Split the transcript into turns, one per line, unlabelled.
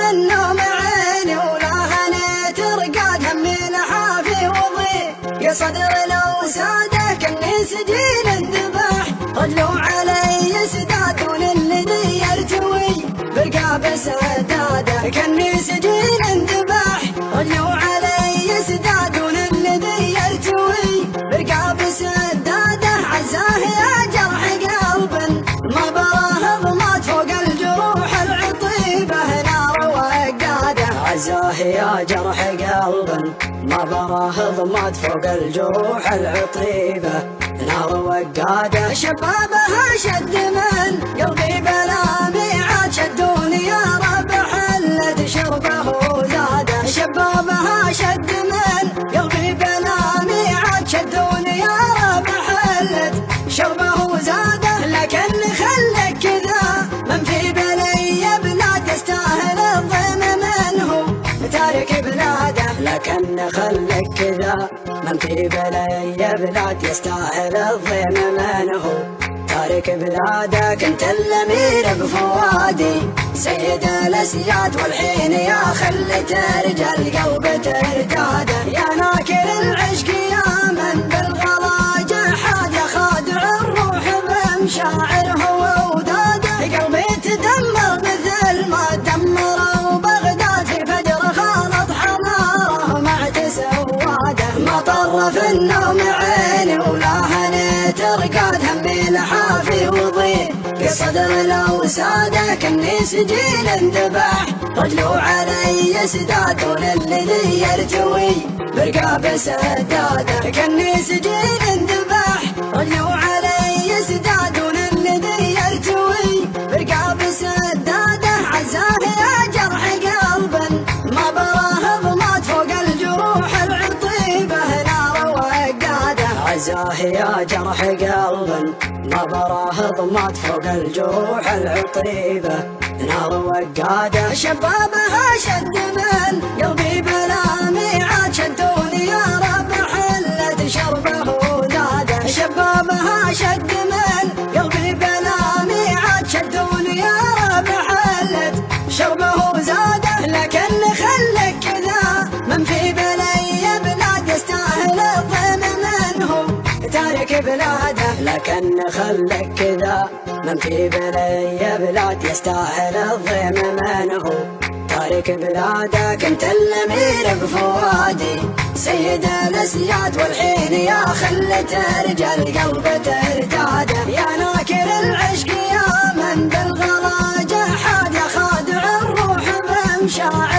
في النوم عيني ولا هنيت رقاد همي لحافي وضيق يا صدر لو ساده كني سجين انذبح رجلوا علي سداد للذي يرتوي برقاب سداده كني سجين انذبح رجلوا علي سداد للذي يرتوي برقاب سداده عزاه يا جرح قلب ما براه ضمات فوق الجروح العطيبه نار وقاده عزاه يا جرح قلب ما براه ضمات فوق الجروح العطيبه نار وقاده شبابها شد من قلبي بلا ميعاد شدوني يا رب حلت شربه زاده شبابها شد من قلبي بلا ميعاد شدوني يا رب حلت شربه زاده لكن خلك كذا من في بلي بلاد يستاهل الضيم منه تارك بلاده لكن خلك كذا من في بلي بلاد يستاهل الضيم منه تارك بلاده كنت الامير بفوادي سيد الاسياد والحين يا خلت رجال قلب ترتاده يا ناكر العشق يا من بالغلا جحاد يا خادع الروح بمشاعره ووداده قلبي تدمر مثل ما دمروا بغداد في فجر خالط حماره مع تسواده ما طر في النوم عيني ولا هنيت رقاد همي لحافي وضيق في صدر لو ساده كني سجين انذبح رجلوا علي سداد للذي يرتوي برقاب سداده كني سجين انذبح رجلوا علي سداد للذي يرتوي برقاب سداده عزاه يا جرح قلب ما براه ضمات فوق الجروح العطيبه نار وقاده عزاه يا جرح قلب ما براه ضمات فوق الجروح العطيبه نار وقاده شبابها شد من قلبي بلا ميعاد شدوني يا رب حلت شربه زاده شبابها شد من قلبي بلا ميعاد شدوني يا رب حلت شربه زاده لكن خلك كذا من في بلي بلاد يستاهل الضيم منه تارك بلاده لكن خلك كذا من في بلي بلاد يستاهل الضيم منه تارك بلاده كنت الامير بفوادي سيد الاسياد والحين يا خلت رجال قلب ترتاده يا ناكر العشق يا من بالغلا جحاد يا خادع الروح بمشاعر